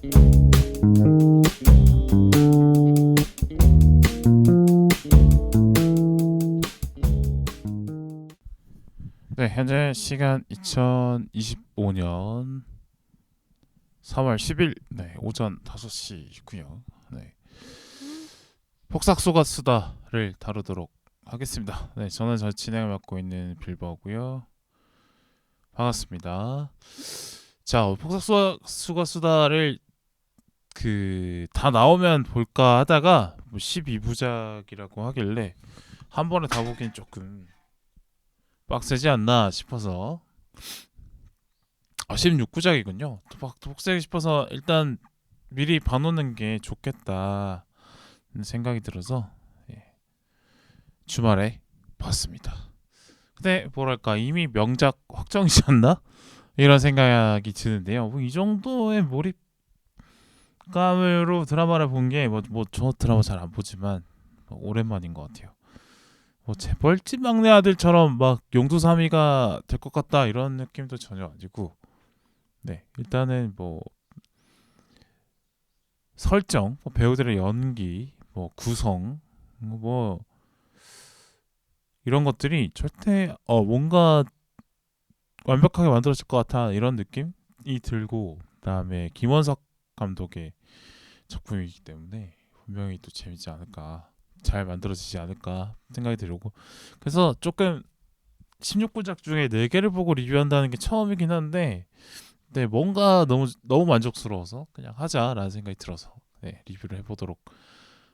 네, 현재 시간 2025년 3월 10일 오전 5시고요. 네. 폭삭소가 수다를 다루도록 하겠습니다. 네, 저는 진행을 맡고 있는 빌버고요. 반갑습니다. 자, 폭삭소가 수다를 다 나오면 볼까 하다가 12부작이라고 하길래 한 번에 다 보긴 조금 빡세지 않나 싶어서 16부작이군요. 빡세게 싶어서 일단 미리 봐놓는 게 좋겠다 생각이 들어서 주말에 봤습니다. 근데 뭐랄까 이미 명작 확정이셨나? 이런 생각이 드는데요. 이 정도의 몰입감으로 드라마를 본 게 저 드라마 잘 안 보지만 오랜만인 것 같아요. 재벌집 막내 아들처럼 막 용두사미가 될 것 같다 이런 느낌도 전혀 아니고, 네, 일단은 설정, 배우들의 연기, 구성, 이런 것들이 절대 뭔가 완벽하게 만들어질 것 같아 이런 느낌이 들고, 그다음에 김원석 감독의 작품이기 때문에 분명히 또 재밌지 않을까, 잘 만들어지지 않을까 생각이 들고, 그래서 조금 16부작 중에 4개를 보고 리뷰한다는 게 처음이긴 한데, 네, 뭔가 너무 만족스러워서 그냥 하자라는 생각이 들어서 리뷰를 해보도록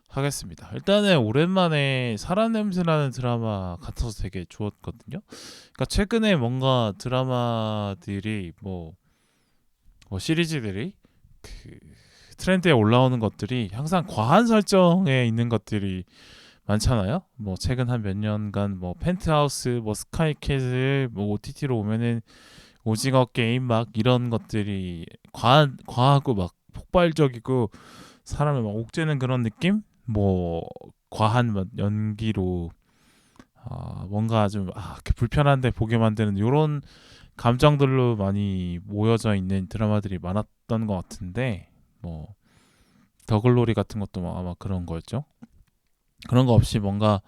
하겠습니다. 일단은 오랜만에 사람 냄새나는 드라마 같아서 되게 좋았거든요. 그러니까 최근에 뭔가 드라마들이 시리즈들이 트렌드에 올라오는 것들이 항상 과한 설정에 있는 것들이 많잖아요. 최근 한 몇 년간 펜트하우스, 스카이캐슬, OTT로 오면은 오징어 게임 막 이런 것들이 과하고 막 폭발적이고 사람을 막 옥죄는 그런 느낌? 과한 연기로 뭔가 좀 불편한데 보게 만드는 이런 감정들로 많이 모여져 있는 드라마들이 많았던 것 같은데, 더글로리 같은 것도 아마 그런 거였죠. 그런 거 없이 뭔가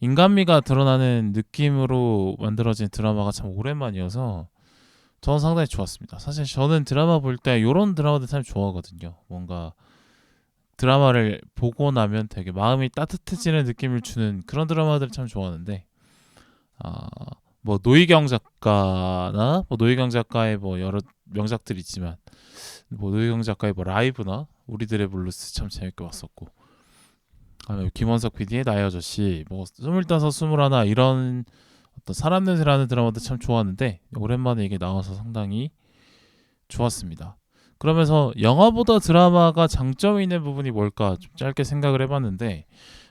인간미가 드러나는 느낌으로 만들어진 드라마가 참 오랜만이어서 저는 상당히 좋았습니다. 사실 저는 드라마 볼 때 이런 드라마들 참 좋아하거든요. 뭔가 드라마를 보고 나면 되게 마음이 따뜻해지는 느낌을 주는 그런 드라마들 참 좋아하는데, 노희경 작가나 노희경 작가의 여러 명작들이 있지만, 노희경 작가의 라이브나 우리들의 블루스 참 재밌게 봤었고, 김원석 PD의 나의 아저씨, 25, 21 이런 어떤 사람 냄새라는 드라마도 참 좋았는데 오랜만에 이게 나와서 상당히 좋았습니다. 그러면서 영화보다 드라마가 장점이 있는 부분이 뭘까 좀 짧게 생각을 해봤는데,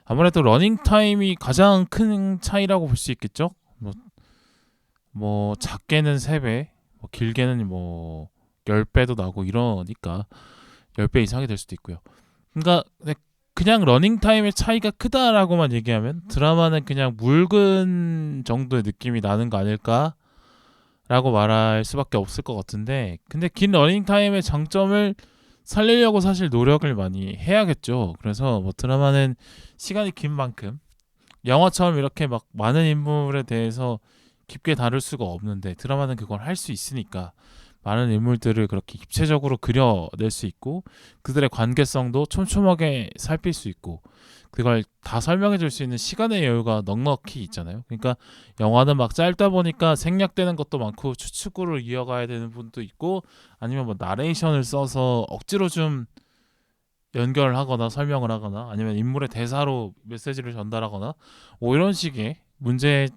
아무래도 러닝 타임이 가장 큰 차이라고 볼 수 있겠죠. 작게는 3배, 길게는 10배도 나고 이러니까 10배 이상이 될 수도 있고요. 그러니까 그냥 러닝 타임의 차이가 크다라고만 얘기하면 드라마는 그냥 묽은 정도의 느낌이 나는 거 아닐까 라고 말할 수밖에 없을 것 같은데, 근데 긴 러닝 타임의 장점을 살리려고 사실 노력을 많이 해야겠죠. 그래서 드라마는 시간이 긴 만큼 영화처럼 이렇게 막 많은 인물에 대해서 깊게 다룰 수가 없는데, 드라마는 그걸 할 수 있으니까 많은 인물들을 그렇게 입체적으로 그려낼 수 있고, 그들의 관계성도 촘촘하게 살필 수 있고, 그걸 다 설명해 줄 수 있는 시간의 여유가 넉넉히 있잖아요. 그러니까 영화는 막 짧다 보니까 생략되는 것도 많고 추측으로 이어가야 되는 부분도 있고, 아니면 나레이션을 써서 억지로 좀 연결을 하거나 설명을 하거나, 아니면 인물의 대사로 메시지를 전달하거나, 이런 식의 문제,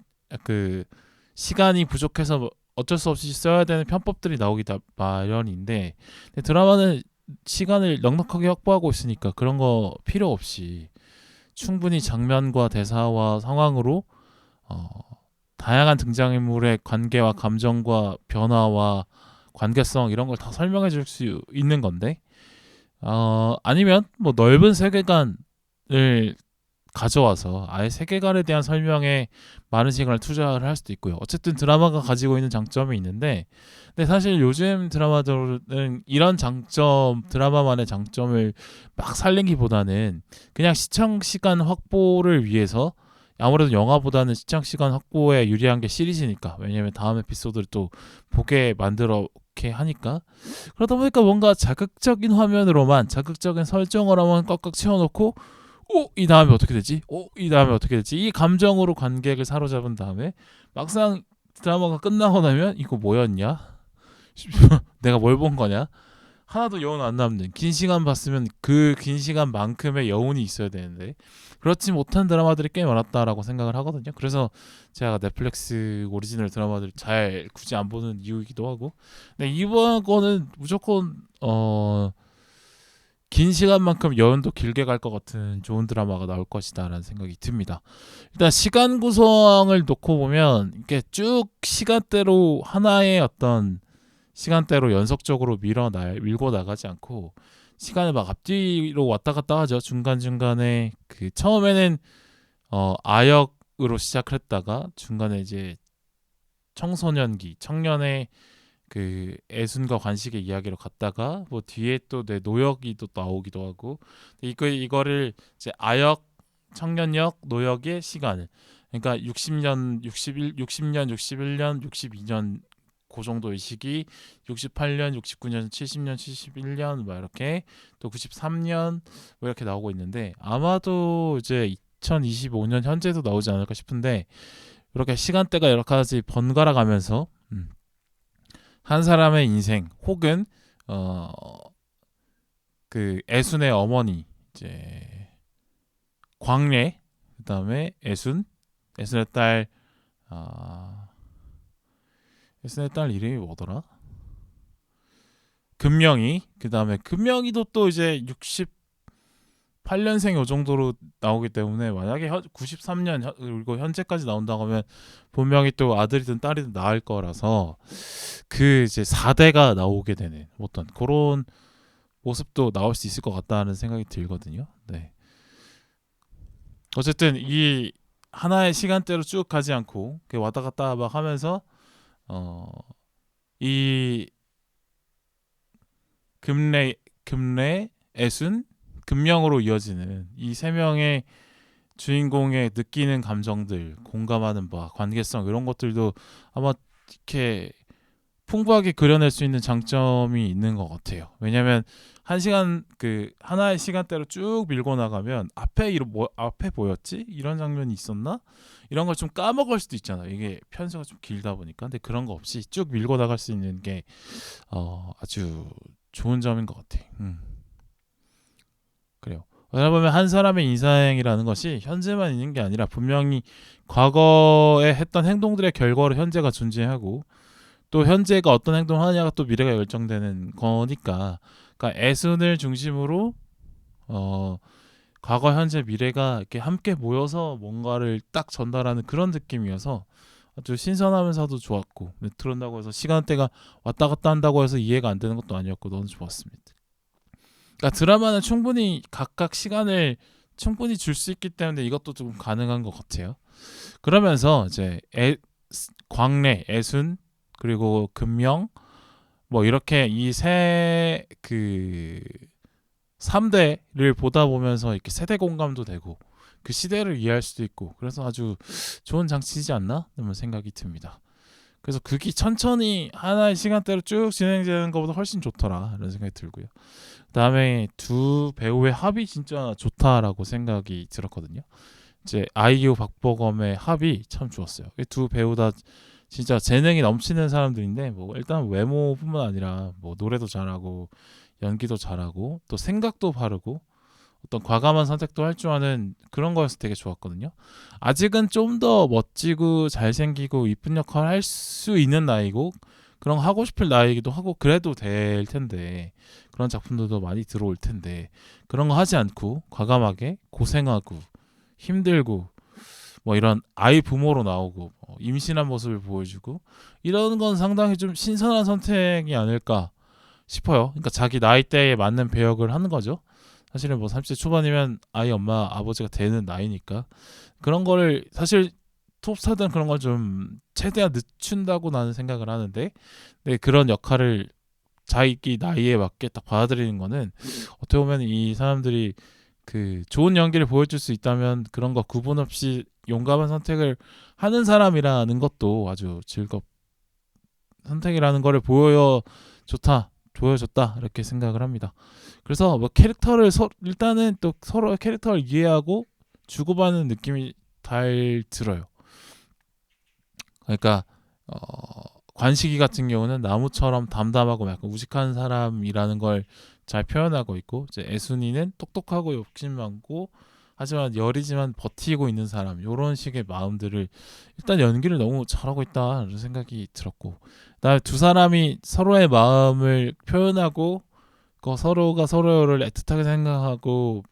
시간이 부족해서 어쩔 수 없이 써야 되는 편법들이 나오기 마련인데, 드라마는 시간을 넉넉하게 확보하고 있으니까 그런 거 필요 없이 충분히 장면과 대사와 상황으로 다양한 등장인물의 관계와 감정과 변화와 관계성 이런 걸 다 설명해 줄 수 있는 건데, 아니면 넓은 세계관을 가져와서 아예 세계관에 대한 설명에 많은 시간을 투자를 할 수도 있고요. 어쨌든 드라마가 가지고 있는 장점이 있는데, 근데 사실 요즘 드라마들은 이런 장점, 드라마만의 장점을 막 살리기보다는 그냥 시청 시간 확보를 위해서, 아무래도 영화보다는 시청 시간 확보에 유리한 게 시리즈니까, 왜냐면 다음 에피소드를 또 보게 만들게 하니까, 그러다 보니까 뭔가 자극적인 화면으로만, 자극적인 설정으로만 꽉꽉 채워놓고, 이 다음에 어떻게 되지? 이 다음에 어떻게 되지? 이 감정으로 관객을 사로잡은 다음에 막상 드라마가 끝나고 나면 이거 뭐였냐? 내가 뭘 본 거냐? 하나도 여운 안 남는, 긴 시간 봤으면 그 긴 시간만큼의 여운이 있어야 되는데 그렇지 못한 드라마들이 꽤 많았다라고 생각을 하거든요. 그래서 제가 넷플릭스 오리지널 드라마들 잘 굳이 안 보는 이유이기도 하고, 근데 이번 거는 무조건 긴 시간만큼 여운도 길게 갈 것 같은 좋은 드라마가 나올 것이다라는 생각이 듭니다. 일단 시간 구성을 놓고 보면 이게 쭉 시간대로 하나의 어떤 시간대로 연속적으로 밀고 나가지 않고 시간을 막 앞뒤로 왔다 갔다 하죠. 중간중간에 그 처음에는 아역으로 시작을 했다가 중간에 이제 청소년기, 청년의 그 애순과 관식의 이야기로 갔다가 뭐 뒤에 또 내 노역이 또 나오기도 하고, 이거를 이제 아역, 청년역, 노역의 시간을, 그러니까 60년, 60년, 61년, 62년 그 정도의 시기, 68년, 69년, 70년, 71년 막 이렇게 또 93년 뭐 이렇게 나오고 있는데, 아마도 이제 2025년 현재도 나오지 않을까 싶은데, 이렇게 시간대가 여러 가지 번갈아 가면서 한 사람의 인생 혹은 그 애순의 어머니 이제 광래, 그다음에 애순의 딸, 애순의 딸 이름이 뭐더라? 금명이. 그다음에 금명이도 또 이제 68년생 요 정도로 나오기 때문에 만약에 93년 그리고 현재까지 나온다고 하면 분명히 또 아들이든 딸이든 낳을 거라서 그 이제 4대가 나오게 되는 어떤 그런 모습도 나올 수 있을 것 같다는 생각이 들거든요. 네. 어쨌든 이 하나의 시간대로 쭉 가지 않고 왔다 갔다 막 하면서 이 금래, 애순, 금명으로 이어지는 이 세 명의 주인공의 느끼는 감정들, 공감하는 바, 관계성 이런 것들도 아마 이렇게 풍부하게 그려낼 수 있는 장점이 있는 것 같아요. 왜냐하면 한 시간 그 하나의 시간대로 쭉 밀고 나가면 앞에 보였지? 이런 장면이 있었나? 이런 걸 좀 까먹을 수도 있잖아요. 이게 편수가 좀 길다 보니까. 근데 그런 거 없이 쭉 밀고 나갈 수 있는 게 아주 좋은 점인 것 같아. 그래요. 어떻게 보면 한 사람의 인생이라는 것이 현재만 있는 게 아니라 분명히 과거에 했던 행동들의 결과로 현재가 존재하고, 또 현재가 어떤 행동을 하느냐가 또 미래가 결정되는 거니까, 그러니까 애순을 중심으로 과거, 현재, 미래가 이렇게 함께 모여서 뭔가를 딱 전달하는 그런 느낌이어서 아주 신선하면서도 좋았고, 그런다고 해서 시간대가 왔다 갔다 한다고 해서 이해가 안 되는 것도 아니었고 너무 좋았습니다. 그러니까 드라마는 충분히 각각 시간을 충분히 줄 수 있기 때문에 이것도 좀 가능한 것 같아요. 그러면서 이제 광래, 애순, 그리고 금명 뭐 이렇게 이 세 그 3대를 보다 보면서 이렇게 세대 공감도 되고 그 시대를 이해할 수도 있고, 그래서 아주 좋은 장치이지 않나? 그런 생각이 듭니다. 그래서 그게 천천히 하나의 시간대로 쭉 진행되는 것보다 훨씬 좋더라 이런 생각이 들고요. 그다음에 두 배우의 합이 진짜 좋다라고 생각이 들었거든요. 이제 아이유 박보검의 합이 참 좋았어요. 두 배우 다 진짜 재능이 넘치는 사람들인데, 뭐 일단 외모뿐만 아니라 뭐 노래도 잘하고 연기도 잘하고 또 생각도 바르고 어떤 과감한 선택도 할 줄 아는 그런 거여서 되게 좋았거든요. 아직은 좀 더 멋지고 잘생기고 이쁜 역할 할 수 있는 나이고 그런 거 하고 싶을 나이기도 하고 그래도 될 텐데, 그런 작품들도 많이 들어올 텐데 그런 거 하지 않고 과감하게 고생하고 힘들고 뭐 이런 아이 부모로 나오고 임신한 모습을 보여주고 이런 건 상당히 좀 신선한 선택이 아닐까 싶어요. 그러니까 자기 나이대에 맞는 배역을 하는 거죠. 사실은 뭐 30대 초반이면 아이 엄마 아버지가 되는 나이니까 그런 거를 사실 톱스타들은 그런 걸 좀 최대한 늦춘다고 나는 생각을 하는데, 네, 그런 역할을 자기 나이에 맞게 딱 받아들이는 거는 어떻게 보면 이 사람들이 그 좋은 연기를 보여줄 수 있다면 그런 거 구분 없이 용감한 선택을 하는 사람이라는 것도 아주 선택이라는 거를 보여줬다 이렇게 생각을 합니다. 그래서 뭐 캐릭터를 일단은 또 서로의 캐릭터를 이해하고 주고받는 느낌이 잘 들어요. 그러니까 관식이 같은 경우는 나무처럼 담담하고 약간 우직한 사람이라는 걸 잘 표현하고 있고, 이제 애순이는 똑똑하고 욕심 많고 하지만 여리지만 버티고 있는 사람, 이런 식의 마음들을 일단 연기를 너무 잘하고 있다는 생각이 들었고, 그다음에 두 사람이 서로의 마음을 표현하고 서로가 서로를 애틋하게 생각하고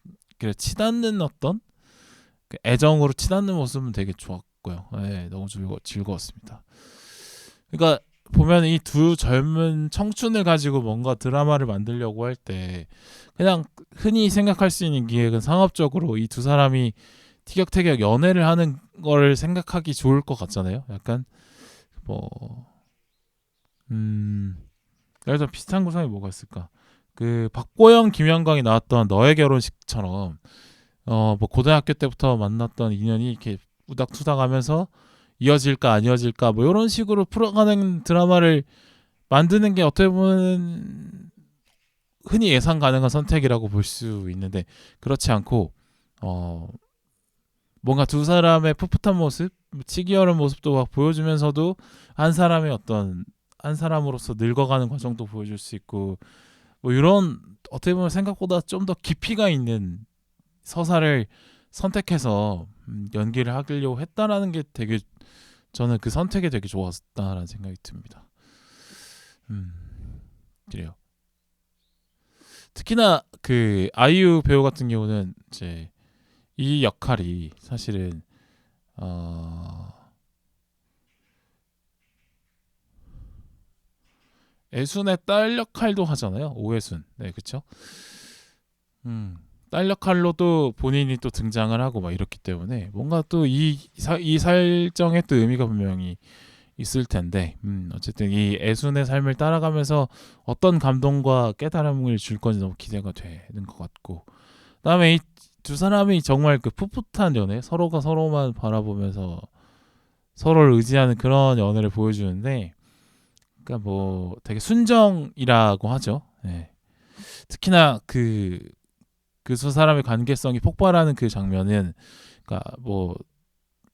치닫는 어떤 애정으로 치닫는 모습은 되게 좋았고요. 네, 너무 즐거웠습니다. 그러니까 보면 이 두 젊은 청춘을 가지고 뭔가 드라마를 만들려고 할 때 그냥 흔히 생각할 수 있는 기획은 상업적으로 이 두 사람이 티격태격 연애를 하는 거를 생각하기 좋을 것 같잖아요. 약간 뭐 그래서 비슷한 구성이 뭐가 있을까? 그 박보영, 김영광이 나왔던 너의 결혼식처럼 뭐 고등학교 때부터 만났던 인연이 이렇게 우닥투닥하면서 이어질까 안 이어질까 뭐 이런 식으로 풀어가는 드라마를 만드는 게 어떻게 보면 흔히 예상 가능한 선택이라고 볼 수 있는데, 그렇지 않고 뭔가 두 사람의 풋풋한 모습, 치기어른 모습도 막 보여주면서도 한 사람으로서 늙어가는 과정도 보여줄 수 있고, 뭐 이런 어떻게 보면 생각보다 좀 더 깊이가 있는 서사를 선택해서 연기를 하려고 했다라는 게 되게, 저는 그 선택이 되게 좋았다라는 생각이 듭니다. 그래요. 특히나 그 아이유 배우 같은 경우는 이제 이 역할이 사실은 애순의 딸 역할도 하잖아요. 오애순. 네, 그렇죠. 딸 역할로도 본인이 또 등장을 하고 막 이렇기 때문에 뭔가 또 이 설정에 또 의미가 분명히 있을 텐데, 어쨌든 이 애순의 삶을 따라가면서 어떤 감동과 깨달음을 줄 건지 너무 기대가 되는 것 같고, 그다음에 이 두 사람이 정말 그 풋풋한 연애, 서로가 서로만 바라보면서 서로를 의지하는 그런 연애를 보여주는데, 그러니까 뭐 되게 순정이라고 하죠. 네. 특히나 그 두 사람의 관계성이 폭발하는 그 장면은, 그러니까 뭐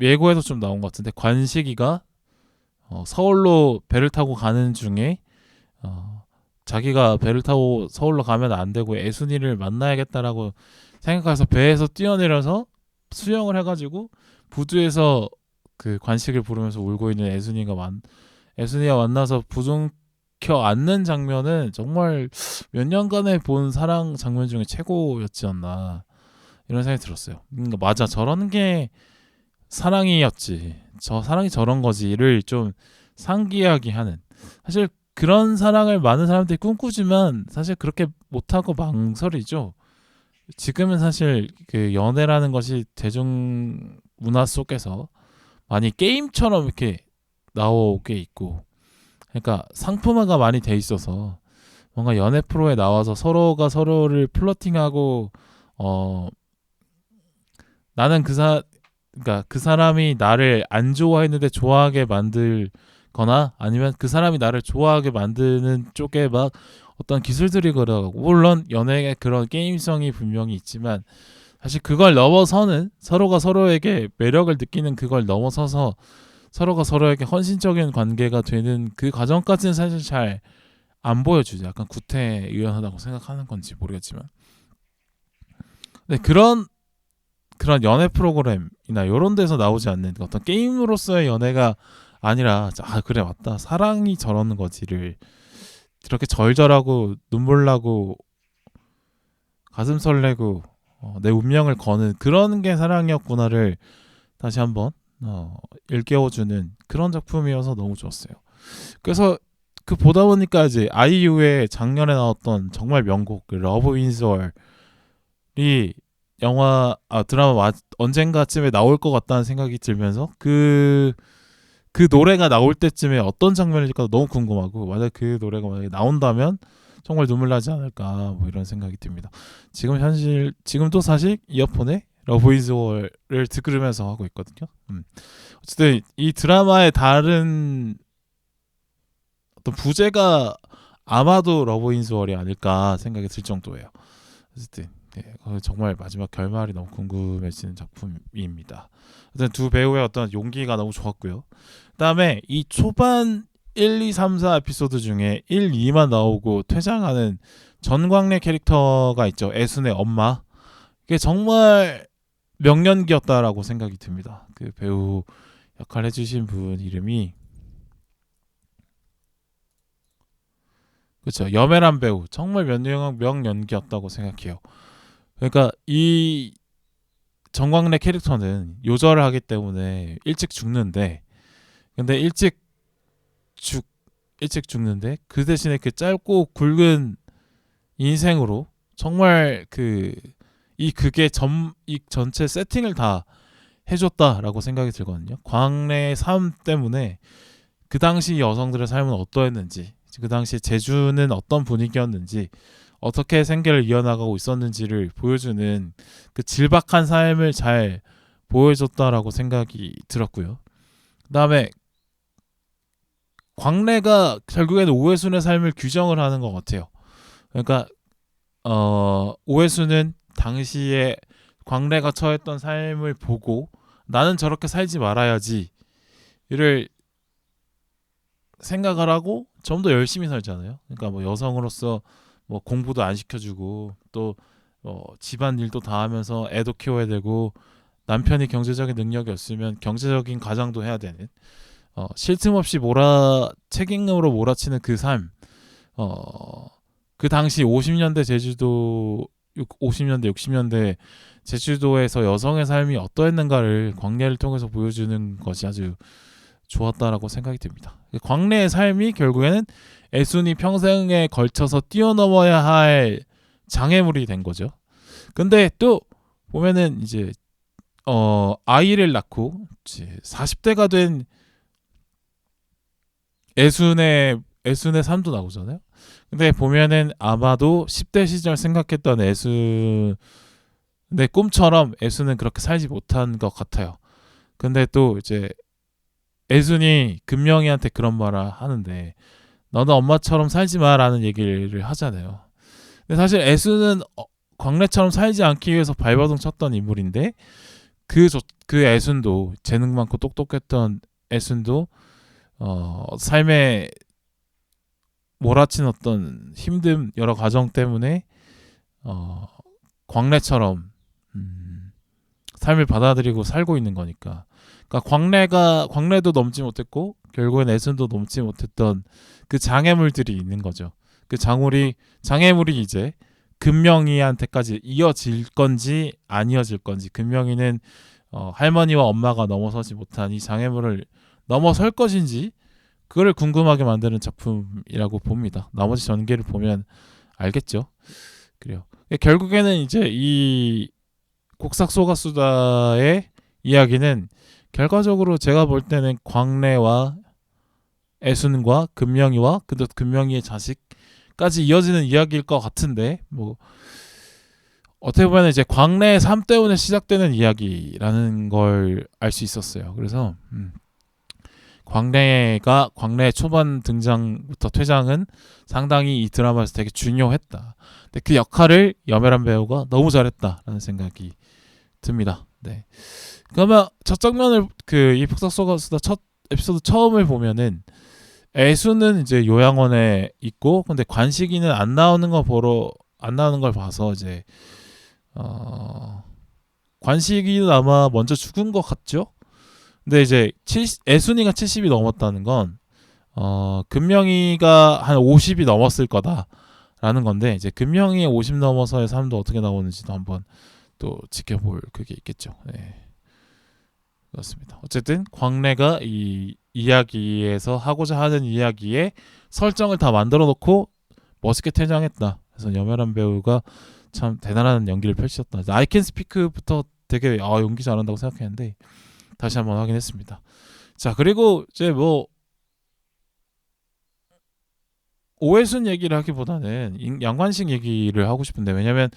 예고에서 좀 나온 것 같은데, 관식이가 서울로 배를 타고 가는 중에 자기가 배를 타고 서울로 가면 안 되고 애순이를 만나야겠다라고 생각해서 배에서 뛰어내려서 수영을 해가지고 부두에서 그 관식을 부르면서 울고 있는 애순이와 만나서 부둥켜 안는 장면은 정말 몇 년간에 본 사랑 장면 중에 최고였지 않나 이런 생각이 들었어요. 맞아, 저런 게 사랑이었지, 사랑이 저런 거지를 좀 상기하게 하는, 사실 그런 사랑을 많은 사람들이 꿈꾸지만 사실 그렇게 못하고 망설이죠. 지금은 사실 그 연애라는 것이 대중 문화 속에서 많이 게임처럼 이렇게 나오게 있고, 그러니까 상품화가 많이 돼 있어서 뭔가 연애 프로에 나와서 서로가 서로를 플러팅하고 나는 그러니까 그 사람이 나를 안 좋아했는데 좋아하게 만들거나 아니면 그 사람이 나를 좋아하게 만드는 쪽에 막 어떤 기술들이 걸어가고, 물론 연애의 그런 게임성이 분명히 있지만 사실 그걸 넘어서는, 서로가 서로에게 매력을 느끼는 그걸 넘어서서 서로가 서로에게 헌신적인 관계가 되는 그 과정까지는 사실 잘 안 보여주죠. 약간 구태의연하다고 생각하는 건지 모르겠지만, 근데 그런 연애 프로그램이나 이런 데서 나오지 않는 어떤 게임으로서의 연애가 아니라, 그래 맞다, 사랑이 저러는 거지를 이렇게 절절하고 눈물 나고 가슴 설레고 내 운명을 거는 그런 게 사랑이었구나를 다시 한번 일깨워주는 그런 작품이어서 너무 좋았어요. 그래서 그 보다 보니까 이제 아이유의 작년에 나왔던 정말 명곡 그 러브 윈즈 월 드라마 언젠가쯤에 나올 것 같다는 생각이 들면서 그 노래가 나올 때쯤에 어떤 장면일까 너무 궁금하고, 만약 그 노래가 만약에 나온다면 정말 눈물 나지 않을까, 뭐 이런 생각이 듭니다. 지금도 사실 이어폰에 러브 이즈 월을 들으면서 하고 있거든요. 어쨌든 이 드라마의 다른 어떤 부제가 아마도 러브 이즈 월이 아닐까 생각이 들 정도예요. 어쨌든 정말 마지막 결말이 너무 궁금해지는 작품입니다. 어쨌든 두 배우의 어떤 용기가 너무 좋았고요. 그다음에 이 초반 1, 2, 3, 4 에피소드 중에 1, 2만 나오고 퇴장하는 전광래 캐릭터가 있죠. 애순의 엄마. 이게 정말 명연기였다라고 생각이 듭니다. 그 배우 역할 해주신 분 이름이 그렇죠. 염혜란 배우 정말 명연기였다고 생각해요. 그러니까 이 전광래 캐릭터는 요절을 하기 때문에 일찍 죽는데, 근데 일찍 죽는데 그 대신에 그 짧고 굵은 인생으로 정말 이 전체 세팅을 다 해줬다라고 생각이 들거든요. 광래의 삶 때문에 그 당시 여성들의 삶은 어떠했는지, 그 당시 제주는 어떤 분위기였는지, 어떻게 생계를 이어나가고 있었는지를 보여주는 그 질박한 삶을 잘 보여줬다라고 생각이 들었고요. 그다음에 광래가 결국에는 오해순의 삶을 규정을 하는 것 같아요. 그러니까 오해순은 당시에 광래가 처했던 삶을 보고 나는 저렇게 살지 말아야지 이를 생각을 하고 좀 더 열심히 살잖아요. 그러니까 뭐 여성으로서 뭐 공부도 안 시켜주고 또 집안일도 다 하면서 애도 키워야 되고, 남편이 경제적인 능력이 없으면 경제적인 가장도 해야 되는, 쉴 틈 없이 책임으로 몰아치는 그 삶. 그 당시 50년대 60년대 제주도에서 여성의 삶이 어떠했는가를 광래를 통해서 보여주는 것이 아주 좋았다라고 생각이 듭니다. 광래의 삶이 결국에는 애순이 평생에 걸쳐서 뛰어넘어야 할 장애물이 된 거죠. 근데 또 보면은 이제 아이를 낳고 이제 40대가 된 애순의 삶도 나오잖아요. 근데 보면은 아마도 10대 시절 생각했던 애순의 꿈처럼 애순은 그렇게 살지 못한 것 같아요. 근데 또 이제 애순이 금명이한테 그런 말을 하는데, 너는 엄마처럼 살지 마라는 얘기를 하잖아요. 근데 사실 애순은 광래처럼 살지 않기 위해서 발버둥 쳤던 인물인데, 그 애순도, 재능 많고 똑똑했던 애순도 삶에 몰아친 어떤 힘든 여러 과정 때문에 광래처럼 삶을 받아들이고 살고 있는 거니까. 그러니까 광래도 넘지 못했고 결국엔 애순도 넘지 못했던 그 장애물들이 있는 거죠. 그 장애물이 이제 금명이한테까지 이어질 건지 안 이어질 건지, 금명이는 할머니와 엄마가 넘어서지 못한 이 장애물을 넘어설 것인지, 그걸 궁금하게 만드는 작품이라고 봅니다. 나머지 전개를 보면 알겠죠. 그래요. 결국에는 이제 이 곡삭소가수다의 이야기는 결과적으로 제가 볼 때는 광래와 애순과 금명이와 근데 금명이의 자식까지 이어지는 이야기일 것 같은데, 뭐 어떻게 보면 이제 광래의 삶 때문에 시작되는 이야기라는 걸 알 수 있었어요. 그래서 광래 초반 등장부터 퇴장은 상당히 이 드라마에서 되게 중요했다. 근데 그 역할을 염혜란 배우가 너무 잘했다라는 생각이 듭니다. 네. 그러면 첫 장면을 이 폭삭소가수다 첫 에피소드 처음을 보면은 애수는 이제 요양원에 있고, 근데 관식이는 안 나오는 걸 봐서 이제 관식이는 아마 먼저 죽은 것 같죠? 근데 이제 애순이가 70이 넘었다는 건 금명이가 한 50이 넘었을 거다라는 건데, 이제 금명이의 50 넘어서의 삶도 어떻게 나오는지도 한번 또 지켜볼 그게 있겠죠. 네. 그렇습니다. 어쨌든 광래가 이 이야기에서 하고자 하는 이야기에 설정을 다 만들어 놓고 멋있게 퇴장했다. 그래서 염혜란 배우가 참 대단한 연기를 펼쳤다. I Can Speak부터 되게 연기 잘한다고 생각했는데 다시 한번 확인했습니다. 자, 그리고 이제 뭐 오해순 얘기를 하기보다는 양관식 얘기를 하고 싶은데, 왜냐면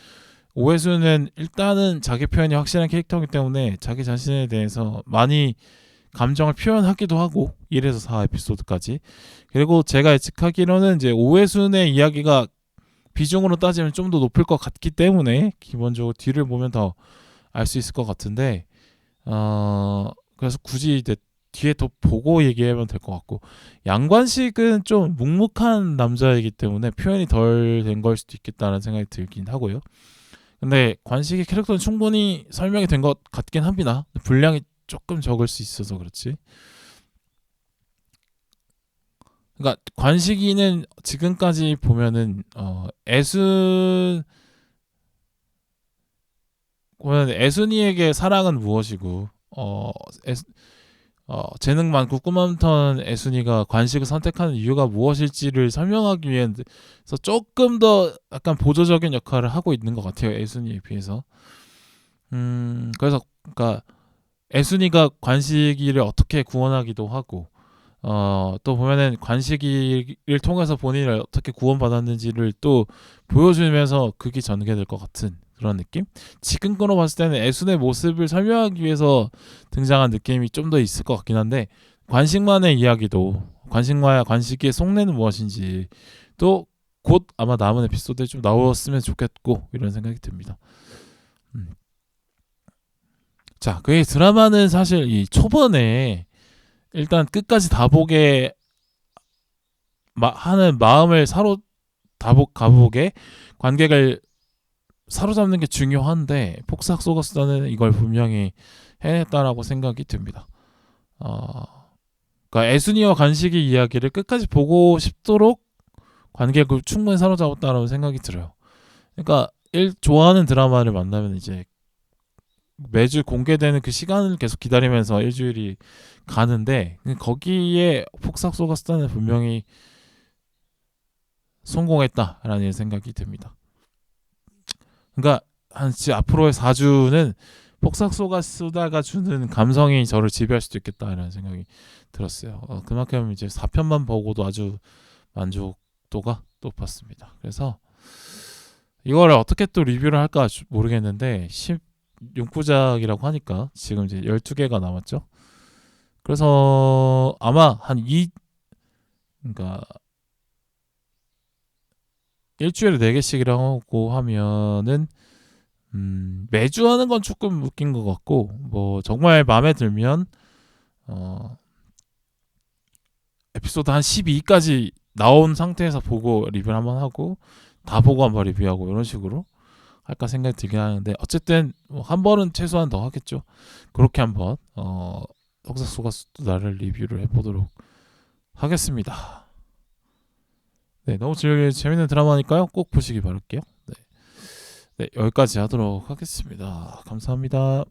오해순은 일단은 자기 표현이 확실한 캐릭터이기 때문에 자기 자신에 대해서 많이 감정을 표현하기도 하고 1에서 4 에피소드까지. 그리고 제가 예측하기로는 이제 오해순의 이야기가 비중으로 따지면 좀 더 높을 것 같기 때문에 기본적으로 뒤를 보면 더 알 수 있을 것 같은데, 그래서 굳이 이제 뒤에 더 보고 얘기하면 될 것 같고, 양관식은 좀 묵묵한 남자이기 때문에 표현이 덜 된 걸 수도 있겠다는 생각이 들긴 하고요. 근데 관식의 캐릭터는 충분히 설명이 된 것 같긴 합니다. 분량이 조금 적을 수 있어서 그렇지. 그러니까 관식이는 지금까지 보면은 애순이에게 사랑은 무엇이고, 재능 많고 꿈 많던 애순이가 관식을 선택하는 이유가 무엇일지를 설명하기 위해서 조금 더 약간 보조적인 역할을 하고 있는 것 같아요, 애순이에 비해서. 그래서 그러니까 애순이가 관식이를 어떻게 구원하기도 하고, 또 보면은 관식이를 통해서 본인을 어떻게 구원받았는지를 또 보여주면서 그게 전개될 것 같은 그런 느낌? 지금 거로 봤을 때는 애순의 모습을 설명하기 위해서 등장한 느낌이 좀 더 있을 것 같긴 한데, 관식만의 이야기도, 관식이의 속내는 무엇인지 또 곧 아마 남은 에피소드에 좀 나왔으면 좋겠고, 이런 생각이 듭니다. 자, 그 드라마는 사실 이 초반에 일단 끝까지 다 보게 하는 마음을 가보게 관객을 사로잡는 게 중요한데, 폭삭 속았수다는 이걸 분명히 해냈다라고 생각이 듭니다. 그러니까 애순이와 관식의 이야기를 끝까지 보고 싶도록 관객을 충분히 사로잡았다라고 생각이 들어요. 그러니까 좋아하는 드라마를 만나면 이제 매주 공개되는 그 시간을 계속 기다리면서 일주일이 가는데, 거기에 폭삭 속았수다는 분명히 성공했다라는 생각이 듭니다. 그러니까 앞으로의 4주는 폭삭 속았수다가 주는 감성이 저를 지배할 수도 있겠다라는 생각이 들었어요. 그만큼 이제 4편만 보고도 아주 만족도가 높았습니다. 그래서 이거를 어떻게 또 리뷰를 할까 모르겠는데, 16부작이라고 하니까 지금 이제 12개가 남았죠. 그래서 아마 그러니까 일주일에 4개씩이라고 하면은 매주 하는 건 조금 웃긴 것 같고, 뭐 정말 마음에 들면 에피소드 한 12까지 나온 상태에서 보고 리뷰를 한번 하고, 다 보고 한번 리뷰하고, 이런 식으로 할까 생각이 들긴 하는데, 어쨌든 한 번은 최소한 더 하겠죠. 그렇게 한번 폭삭 속았수다를 리뷰를 해보도록 하겠습니다. 네, 너무 재밌는 드라마니까요. 꼭 보시기 바랄게요. 네, 여기까지 하도록 하겠습니다. 감사합니다.